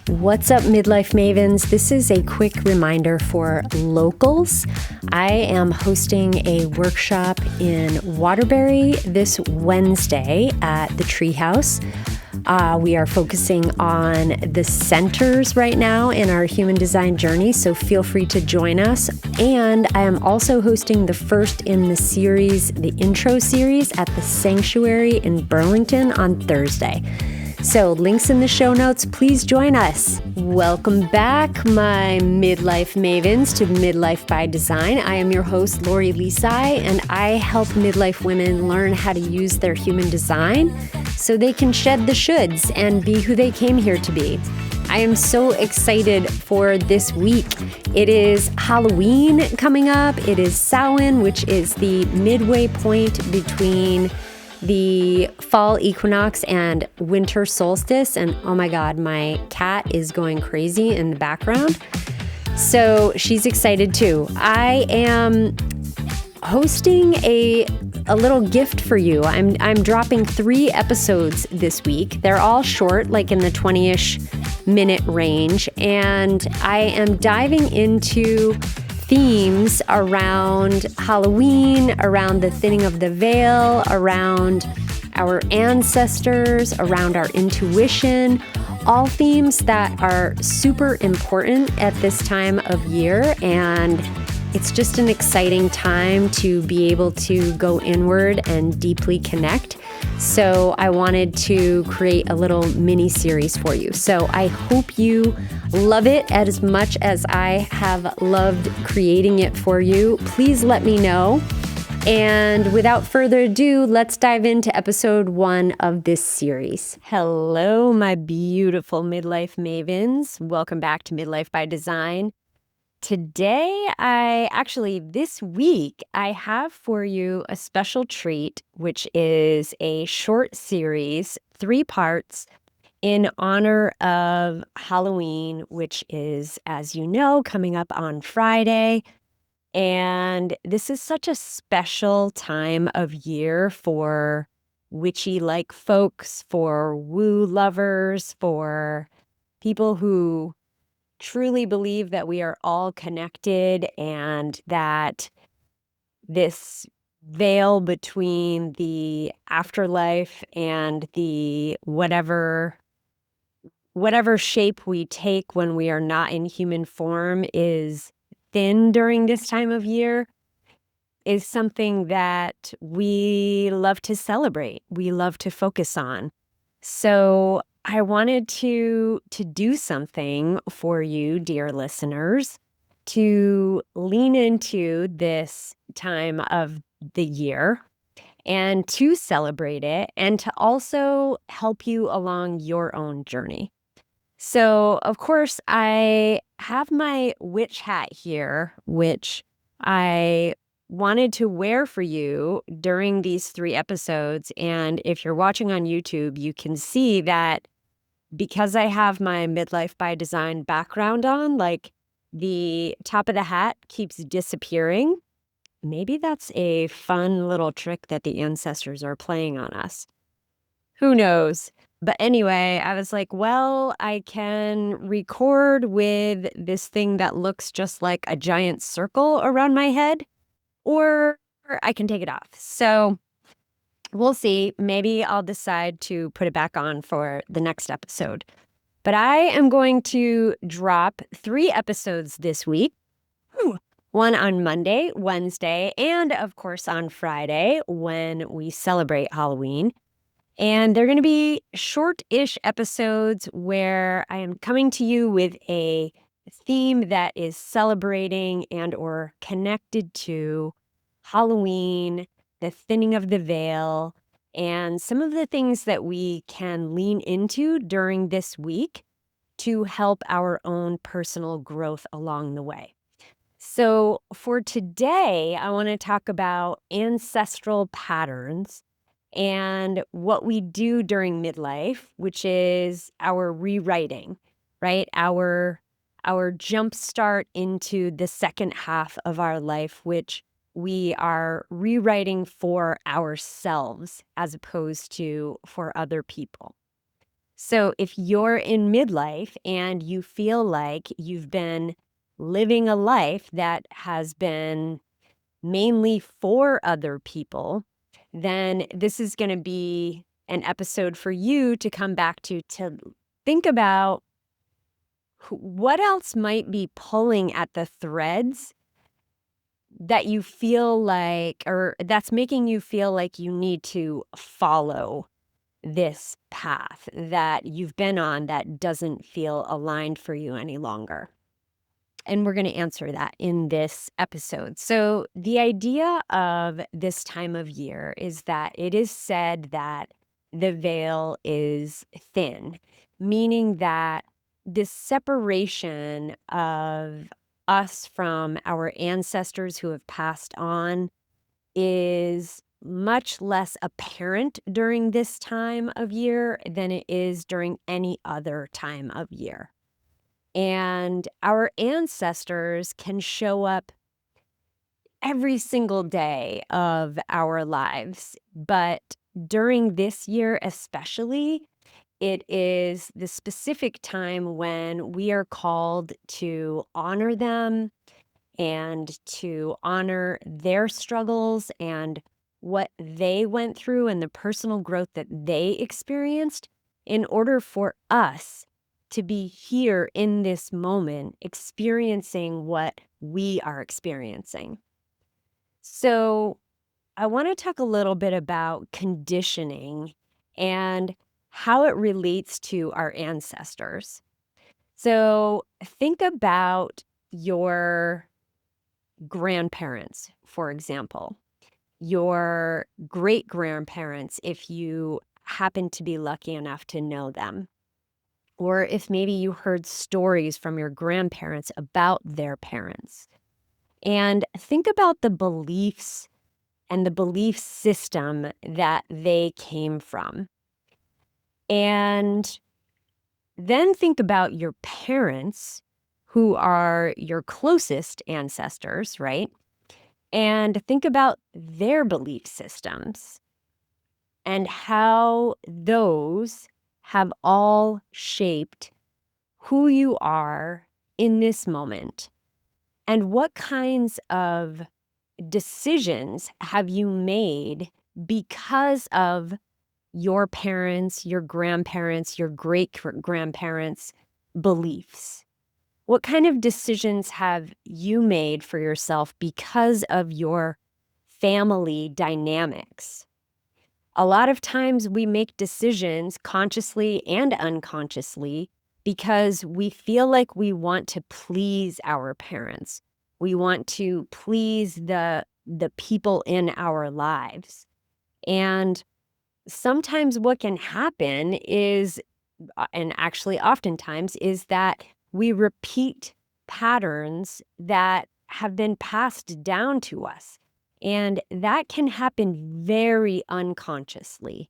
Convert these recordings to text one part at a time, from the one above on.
What's up, Midlife Mavens? This is a quick reminder for locals. I am hosting a workshop in Waterbury this Wednesday at the Treehouse. We are focusing on the centers right now in our human design journey, so feel free to join us. And I am also hosting the first in the series, the intro series, at the Sanctuary in Burlington on Thursday. So links in the show notes, please join us. Welcome back, my midlife mavens, to Midlife by Design. I am your host, Lori Lisai, and I help midlife women learn how to use their human design so they can shed the shoulds and be who they came here to be. I am so excited for this week. It is Halloween coming up. It is Samhain, which is the midway point between the fall equinox and winter solstice. And oh my God, my cat is going crazy in the background. So she's excited too. I am hosting a little gift for you. I'm dropping 3 episodes this week. They're all short, like in the 20-ish minute range. And I am diving into themes around Halloween, around the thinning of the veil, around our ancestors, around our intuition, all themes that are super important at this time of year. And it's just an exciting time to be able to go inward and deeply connect. So I wanted to create a little mini series for you. So I hope you love it as much as I have loved creating it for you. Please let me know. And without further ado, let's dive into episode 1 of this series. Hello, my beautiful midlife mavens. Welcome back to Midlife by Design. Today, this week, I have for you a special treat, which is a short series, 3 parts, in honor of Halloween, which is, as you know, coming up on Friday. And this is such a special time of year for witchy-like folks, for woo lovers, for people who truly believe that we are all connected and that this veil between the afterlife and the whatever shape we take when we are not in human form is thin during this time of year is something that we love to celebrate. We love to focus on. So I wanted to do something for you, dear listeners, to lean into this time of the year and to celebrate it and to also help you along your own journey. So, of course, I have my witch hat here, which I wanted to wear for you during these 3 episodes. And if you're watching on YouTube, you can see that because I have my Midlife by Design background on, like the top of the hat keeps disappearing. Maybe that's a fun little trick that the ancestors are playing on us. Who knows? But anyway, I was like, well, I can record with this thing that looks just like a giant circle around my head, or I can take it off. So we'll see. Maybe I'll decide to put it back on for the next episode. But I am going to drop 3 episodes this week. One on Monday, Wednesday, and of course on Friday when we celebrate Halloween. And they're going to be short-ish episodes where I am coming to you with a theme that is celebrating and or connected to Halloween, the thinning of the veil, and some of the things that we can lean into during this week to help our own personal growth along the way. So for today, I want to talk about ancestral patterns and what we do during midlife, which is our rewriting, right? Our jump start into the second half of our life, which we are rewriting for ourselves as opposed to for other people. So if you're in midlife and you feel like you've been living a life that has been mainly for other people, then this is going to be an episode for you to come back to think about what else might be pulling at the threads that you feel like, or that's making you feel like you need to follow this path that you've been on that doesn't feel aligned for you any longer. And we're going to answer that in this episode. So, the idea of this time of year is that it is said that the veil is thin, meaning that this separation of us from our ancestors who have passed on is much less apparent during this time of year than it is during any other time of year. And our ancestors can show up every single day of our lives. But during this year, especially, it is the specific time when we are called to honor them and to honor their struggles and what they went through and the personal growth that they experienced in order for us to be here in this moment experiencing what we are experiencing. So, I want to talk a little bit about conditioning and how it relates to our ancestors. So, think about your grandparents, for example, your great grandparents, if you happen to be lucky enough to know them, or if maybe you heard stories from your grandparents about their parents. And think about the beliefs and the belief system that they came from. And then think about your parents, who are your closest ancestors, right? And think about their belief systems and how those have all shaped who you are in this moment. And what kinds of decisions have you made because of your parents, your grandparents, your great grandparents' beliefs? What kind of decisions have you made for yourself because of your family dynamics? A lot of times we make decisions consciously and unconsciously because we feel like we want to please our parents. We want to please the people in our lives. And sometimes what can happen is, and actually oftentimes, is that we repeat patterns that have been passed down to us. And that can happen very unconsciously.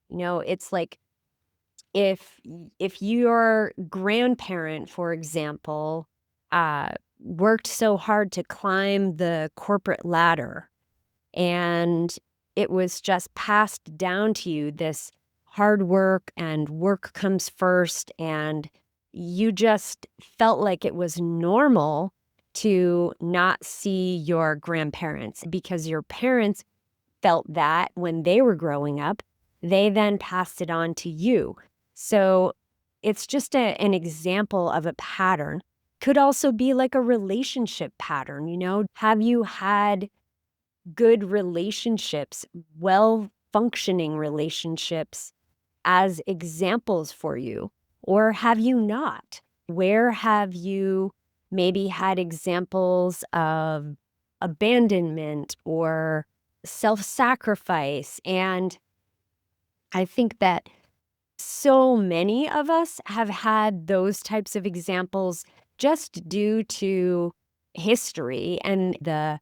It's like if your grandparent, for example, worked so hard to climb the corporate ladder and it was just passed down to you, this hard work and work comes first, and you just felt like it was normal to not see your grandparents because your parents felt that when they were growing up, they then passed it on to you. So it's just an example of a pattern. Could also be like a relationship pattern, Have you had good relationships, well functioning relationships as examples for you? Or have you not? Where have you maybe had examples of abandonment or self sacrifice? And I think that so many of us have had those types of examples just due to history and the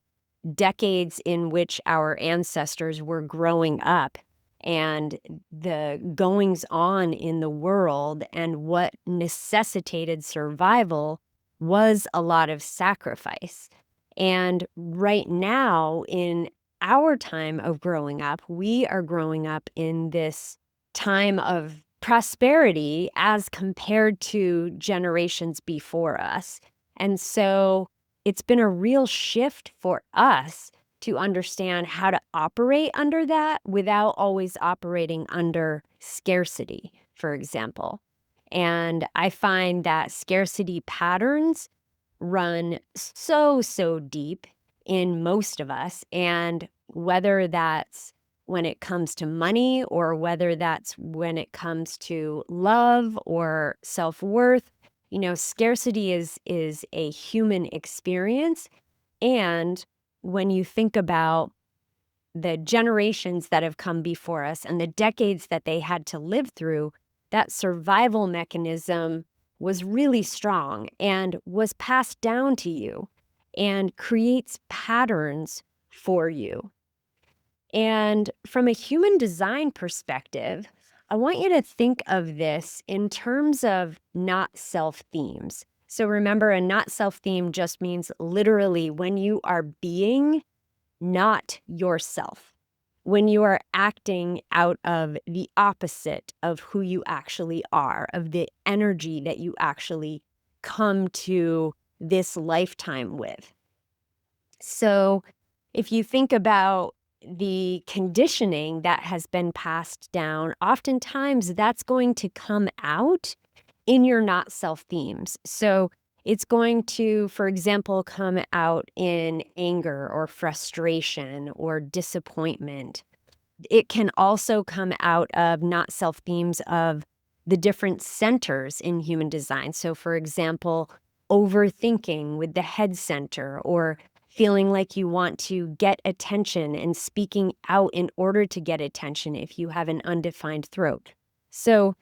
decades in which our ancestors were growing up and the goings on in the world, and what necessitated survival was a lot of sacrifice. And right now, in our time of growing up, we are growing up in this time of prosperity as compared to generations before us. And so it's been a real shift for us to understand how to operate under that without always operating under scarcity, for example. And I find that scarcity patterns run so deep in most of us. And whether that's when it comes to money or whether that's when it comes to love or self-worth, scarcity is a human experience. And when you think about the generations that have come before us and the decades that they had to live through, that survival mechanism was really strong and was passed down to you and creates patterns for you. And from a human design perspective, I want you to think of this in terms of not self themes. So remember, a not self theme just means literally when you are being not yourself, when you are acting out of the opposite of who you actually are, of the energy that you actually come to this lifetime with. So if you think about the conditioning that has been passed down, oftentimes that's going to come out in your not self themes. So it's going to, for example, come out in anger or frustration or disappointment. It can also come out of not self themes of the different centers in human design. So, for example, overthinking with the head center, or feeling like you want to get attention and speaking out in order to get attention if you have an undefined throat. So,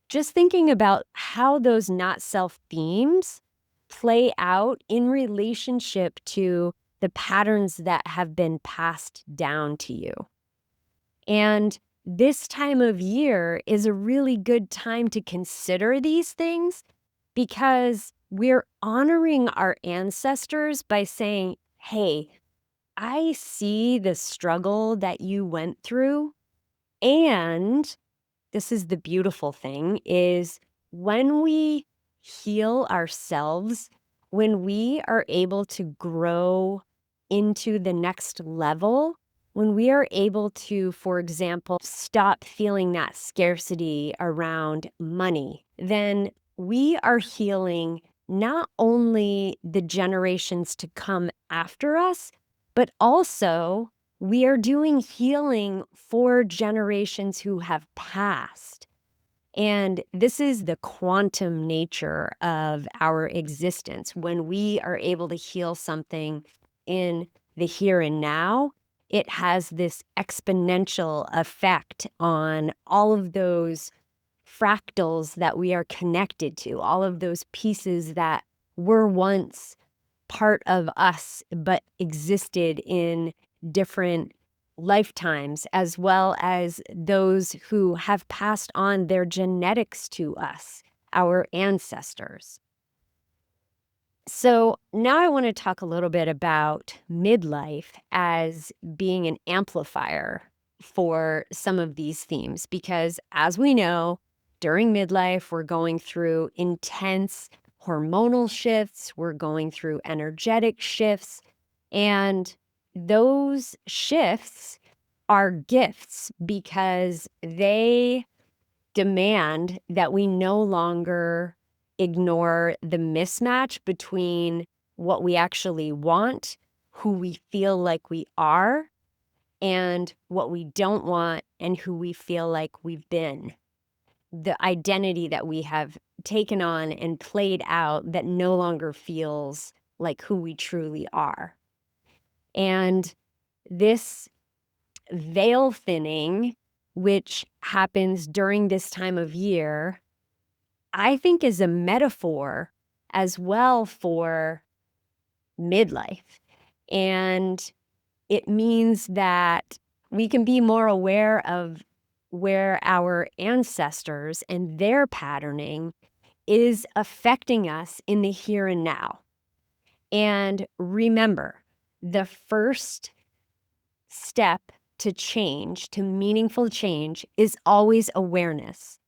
just thinking about how those not self themes play out in relationship to the patterns that have been passed down to you. And this time of year is a really good time to consider these things because we're honoring our ancestors by saying, hey, I see the struggle that you went through. And this is the beautiful thing, is when we heal ourselves, when we are able to grow into the next level, when we are able to, for example, stop feeling that scarcity around money, then we are healing not only the generations to come after us, but also we are doing healing for generations who have passed. And this is the quantum nature of our existence. When we are able to heal something in the here and now, it has this exponential effect on all of those fractals that we are connected to, all of those pieces that were once part of us but existed in different lifetimes, as well as those who have passed on their genetics to us, our ancestors. So now I want to talk a little bit about midlife as being an amplifier for some of these themes, because as we know, during midlife, we're going through intense hormonal shifts, we're going through energetic shifts, and those shifts are gifts because they demand that we no longer ignore the mismatch between what we actually want, who we feel like we are, and what we don't want and who we feel like we've been. The identity that we have taken on and played out that no longer feels like who we truly are. And this veil thinning, which happens during this time of year, I think is a metaphor as well for midlife. And it means that we can be more aware of where our ancestors and their patterning is affecting us in the here and now. And remember, the first step to change, to meaningful change, is always awareness.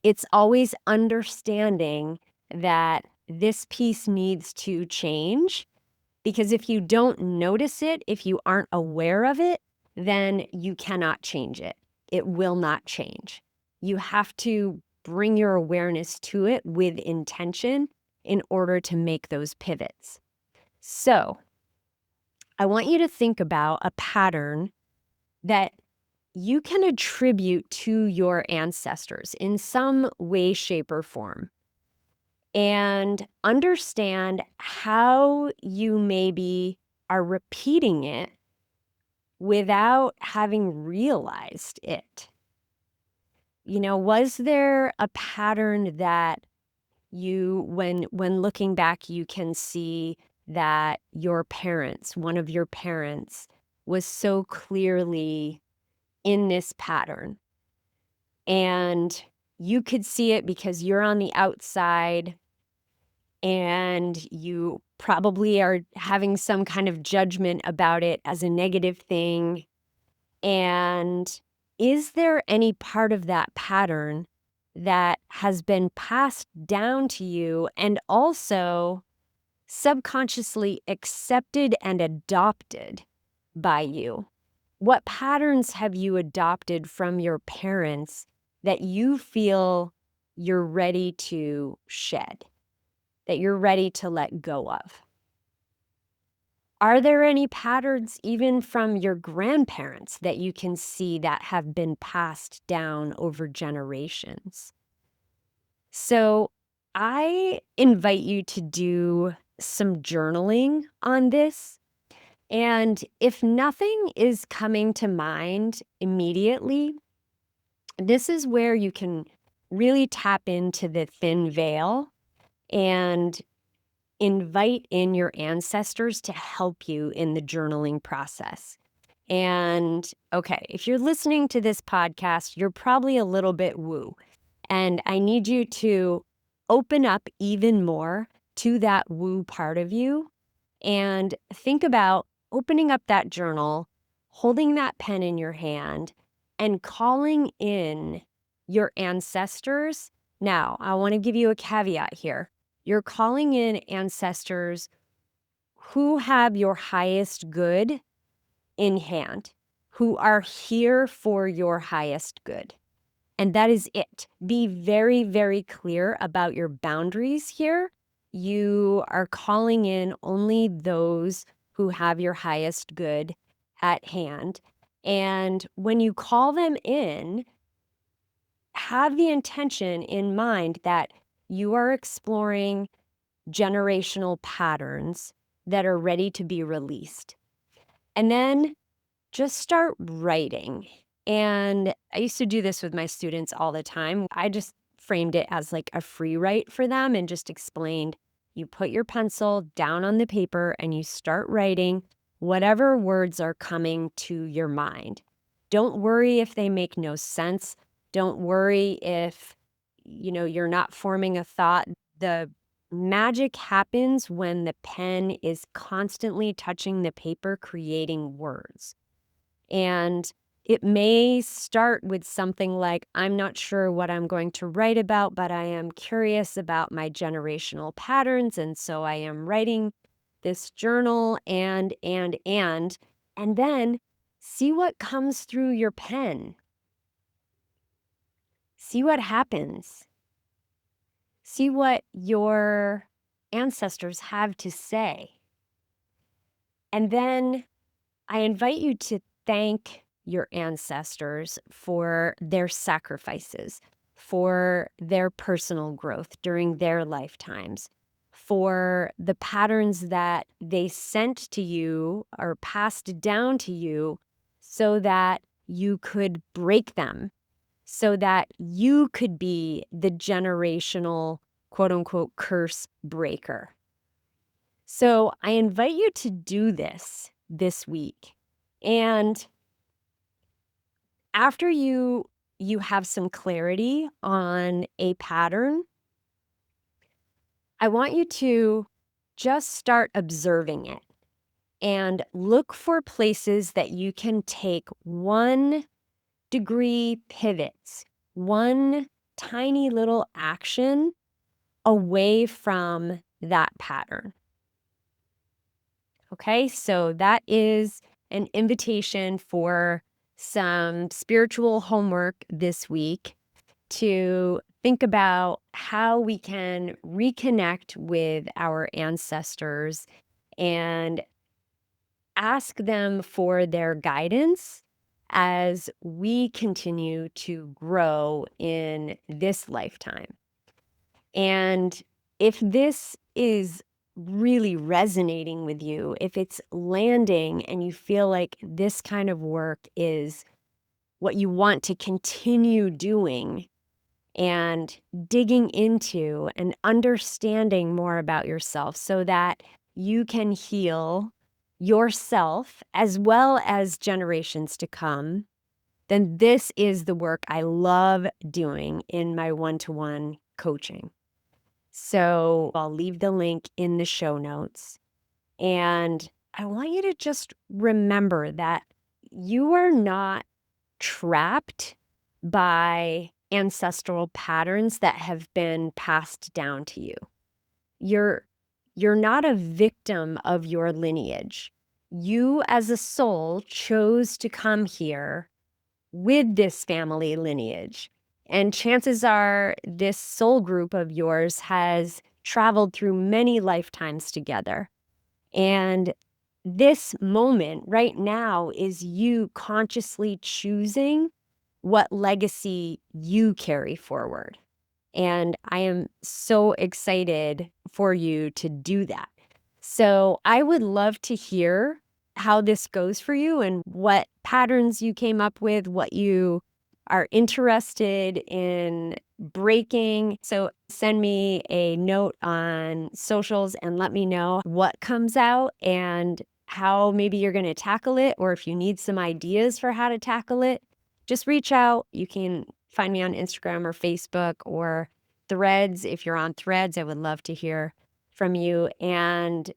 It's always understanding that this piece needs to change, because if you don't notice it, if you aren't aware of it, then you cannot change it. It will not change. You have to bring your awareness to it with intention in order to make those pivots. So I want you to think about a pattern that you can attribute to your ancestors in some way, shape, or form, and understand how you maybe are repeating it without having realized it. Was there a pattern that when looking back, you can see that one of your parents was so clearly in this pattern, and you could see it because you're on the outside and you probably are having some kind of judgment about it as a negative thing? And is there any part of that pattern that has been passed down to you and also subconsciously accepted and adopted by you? What patterns have you adopted from your parents that you feel you're ready to shed, that you're ready to let go of? Are there any patterns even from your grandparents that you can see that have been passed down over generations? So I invite you to do some journaling on this. And if nothing is coming to mind immediately, this is where you can really tap into the thin veil and invite in your ancestors to help you in the journaling process. And okay, if you're listening to this podcast, you're probably a little bit woo. And I need you to open up even more to that woo part of you and think about opening up that journal, holding that pen in your hand, and calling in your ancestors. Now, I want to give you a caveat here. You're calling in ancestors who have your highest good in hand, who are here for your highest good. And that is it. Be very, very clear about your boundaries here. You are calling in only those who have your highest good at hand. And when you call them in, have the intention in mind that you are exploring generational patterns that are ready to be released. And then just start writing. And I used to do this with my students all the time. I just framed it as like a free write for them and just explained, you put your pencil down on the paper and you start writing whatever words are coming to your mind. Don't worry if they make no sense. Don't worry if, you're not forming a thought. The magic happens when the pen is constantly touching the paper, creating words. And it may start with something like, I'm not sure what I'm going to write about, but I am curious about my generational patterns. And so I am writing this journal and then see what comes through your pen. See what happens. See what your ancestors have to say. And then I invite you to thank your ancestors for their sacrifices, for their personal growth during their lifetimes, for the patterns that they sent to you or passed down to you so that you could break them, so that you could be the generational, quote unquote, curse breaker. So I invite you to do this week. And after you have some clarity on a pattern, I want you to just start observing it and look for places that you can take 1-degree pivots, 1 tiny little action away from that pattern. Okay, so that is an invitation for some spiritual homework this week to think about how we can reconnect with our ancestors and ask them for their guidance as we continue to grow in this lifetime. And if this is really resonating with you, if it's landing and you feel like this kind of work is what you want to continue doing and digging into and understanding more about yourself so that you can heal yourself as well as generations to come, then this is the work I love doing in my one-to-one coaching. So I'll leave the link in the show notes. And I want you to just remember that you are not trapped by ancestral patterns that have been passed down to you. You're not a victim of your lineage. You as a soul chose to come here with this family lineage. And chances are this soul group of yours has traveled through many lifetimes together. And this moment right now is you consciously choosing what legacy you carry forward. And I am so excited for you to do that. So I would love to hear how this goes for you and what patterns you came up with, what you are interested in breaking. So send me a note on socials and let me know what comes out and how maybe you're going to tackle it, or if you need some ideas for how to tackle it, just reach out. You can find me on Instagram or Facebook or Threads. If you're on Threads, I would love to hear from you. And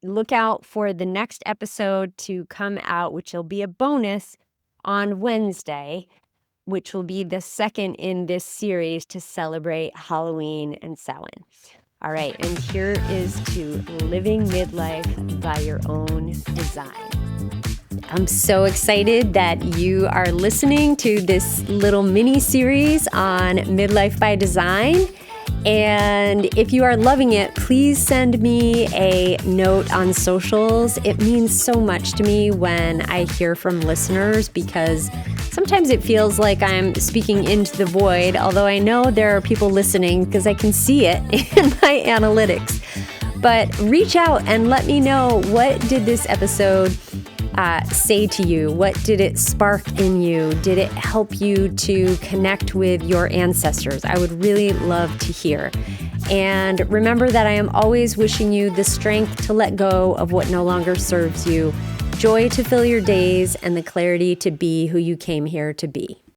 look out for the next episode to come out, which will be a bonus on Wednesday, which will be the second in this series to celebrate Halloween and Samhain. All right, and here is to living midlife by your own design. I'm so excited that you are listening to this little mini series on Midlife by Design. And if you are loving it, please send me a note on socials. It means so much to me when I hear from listeners because sometimes it feels like I'm speaking into the void, although I know there are people listening because I can see it in my analytics. But reach out and let me know, what did this episode say to you? What did it spark in you? Did it help you to connect with your ancestors? I would really love to hear. And remember that I am always wishing you the strength to let go of what no longer serves you, joy to fill your days, and the clarity to be who you came here to be.